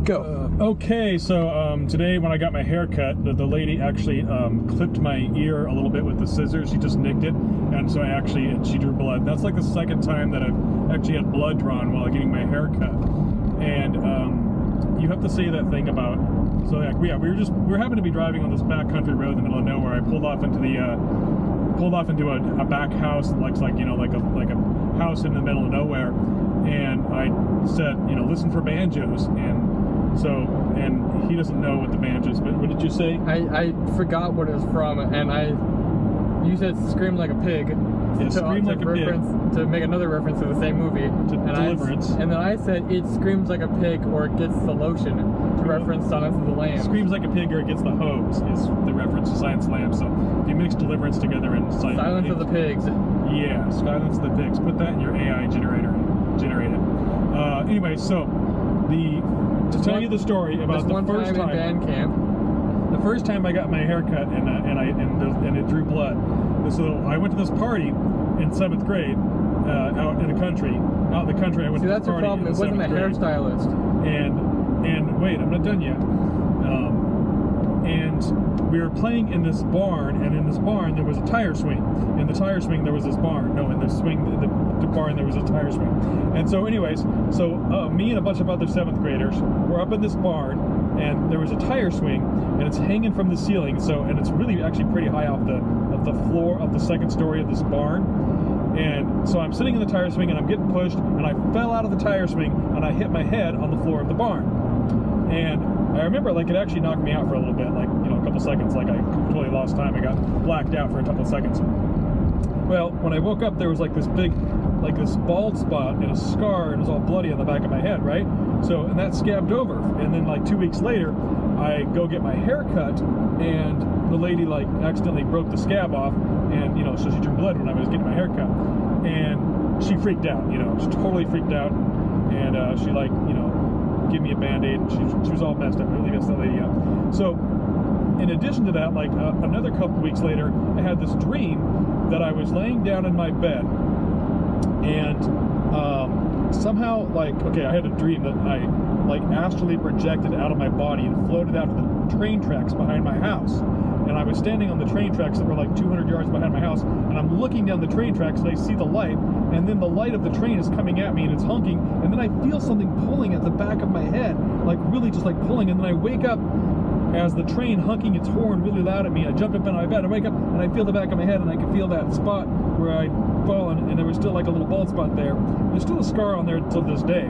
Go. Okay, so today when I got my hair cut, the lady actually clipped my ear a little bit with the scissors. She just nicked it, and so she drew blood. That's like the second time that I've actually had blood drawn while getting my hair cut. And you have to say that thing about, so like, yeah, we were happened to be driving on this backcountry road in the middle of nowhere. I pulled off into a back house that looks like, you know, like a house in the middle of nowhere, and I said, you know, listen for banjos, and he doesn't know what the banjos, but what did you say? I forgot what it was from, and you said scream like a pig. Yeah, scream like a pig. To make another reference to the same movie. Deliverance. And then I said it screams like a pig or it gets the lotion, to reference Silence of the Lambs. Screams like a pig or it gets the hose is the reference to Silence of the Lambs. So if you mix Deliverance together and Silence of the Pigs. Yeah, Silence of the Pigs. Put that in your AI generator and generate it. Anyway, so to tell you the story about the first time in band camp. The first time I got my hair cut and it drew blood. So I went to this party in 7th grade out in the country. Out in the country, I went to this party. See, that's your problem. It wasn't a hairstylist. And wait, I'm not done yet. And we were playing in this barn, and in this barn there was a tire swing. In the tire swing there was this barn. No, in the barn there was a tire swing. And so, anyways, me and a bunch of other 7th graders were up in this barn, and there was a tire swing, and it's hanging from the ceiling. And it's really actually pretty high off the floor of the second story of this barn. And so I'm sitting in the tire swing, and I'm getting pushed, and I fell out of the tire swing, and I hit my head on the floor of the barn. And I remember, like, it actually knocked me out for a little bit, like, you know, a couple seconds. Like, I totally lost time. I got blacked out for a couple seconds. Well, when I woke up, there was like this big, like this bald spot and a scar, and it was all bloody on the back of my head, right? So, and that scabbed over. And then like 2 weeks later, I go get my hair cut, and the lady like accidentally broke the scab off, and, you know, so she drew blood when I was getting my hair cut. And she freaked out, you know, she totally freaked out. And she, like, you know, give me a band-aid. She was all messed up, really messed that lady up. So in addition to that, like another couple weeks later, I had this dream that I was laying down in my bed, and somehow, like, okay, I had a dream that I like astrally projected out of my body and floated out to the train tracks behind my house. And I was standing on the train tracks that were like 200 yards behind my house, and I'm looking down the train tracks, and I see the light, and then the light of the train is coming at me, and it's honking, and then I feel something pulling at the back of my head, like really just like pulling, and then I wake up as the train honking its horn really loud at me. I jump up in my bed, I wake up, and I feel the back of my head, and I can feel that spot where I'd fallen, and there was still like a little bald spot there. There's still a scar on there until this day.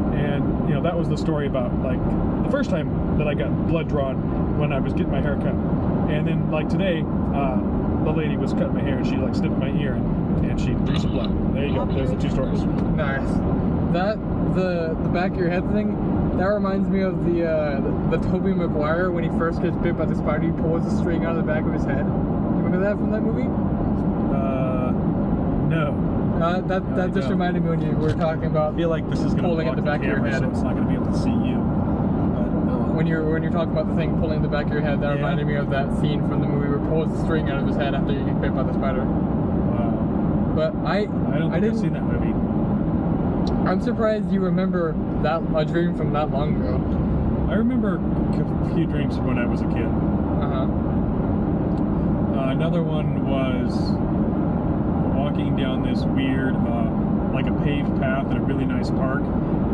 And, you know, that was the story about, like, the first time that I got blood drawn when I was getting my hair cut. And then, like, today, the lady was cutting my hair, and she, like, snipped my ear, and she drew some blood. There you go. There's the two stories. Nice. The back of your head thing, that reminds me of the Tobey Maguire when he first gets bit by the spider. He pulls the string out of the back of his head. You remember that from that movie? No. That just reminded me when you were talking about. I feel like this is going to pulling at the back of your head. So it's not going to be able to see you. When you're talking about the thing pulling the back of your head, that reminded me of that scene from the movie where he pulls the string out of his head after you get bit by the spider. Wow. But I don't think I've seen that movie. I'm surprised you remember a dream from that long ago. I remember a few dreams from when I was a kid. Another one was walking down this weird, like a paved path in a really nice park.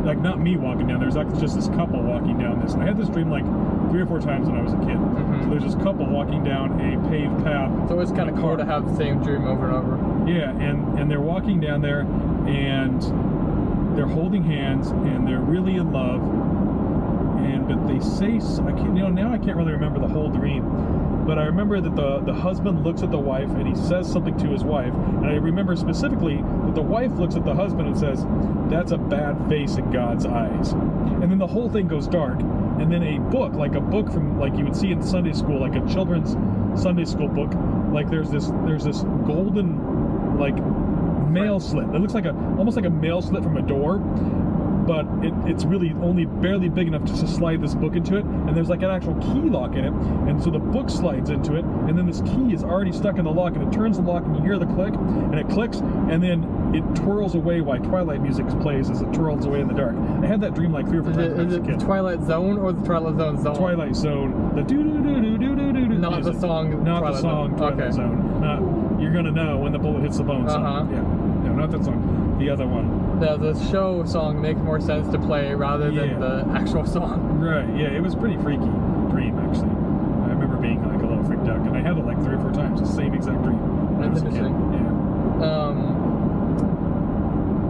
Like, not me walking down, there's actually just this couple walking down this. And I had this dream like 3 or 4 times when I was a kid. So there's this couple walking down a paved path. So it's kind of cool to have the same dream over and over. Yeah, and they're walking down there, and they're holding hands, and they're really in love. But they say, now I can't really remember the whole dream. But I remember that the husband looks at the wife, and he says something to his wife. And I remember specifically that the wife looks at the husband and says, "That's a bad face in God's eyes." And then the whole thing goes dark. And then a book from, like, you would see in Sunday school, like a children's Sunday school book, like there's this golden, like, mail slit. It looks like almost like a mail slit from a door. but it's really only barely big enough just to slide this book into it, and there's like an actual key lock in it, and so the book slides into it, and then this key is already stuck in the lock, and it turns the lock, and you hear the click, and it clicks, and then it twirls away while Twilight music plays as it twirls away in the dark. I had that dream like 3 or 4 times when I was a Is it kid. the Twilight Zone or the Twilight Zone zone? Twilight Zone, the do-do-do-do-do-do-do Not music. the song Not Twilight the song Zone. Twilight Okay. Zone. Not, you're gonna know when the bullet hits the bone song. Uh-huh. Yeah. No, not that song. The other one. The show song makes more sense to play rather than Yeah. the actual song. Right, yeah, it was pretty freaky dream, actually. I remember being like a little freaked out, and I had it like 3 or 4 times, the same exact dream. when I That's was a kid. interesting. Yeah.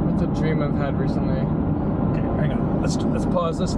What's a dream I've had recently? Okay, hang on. Let's pause this.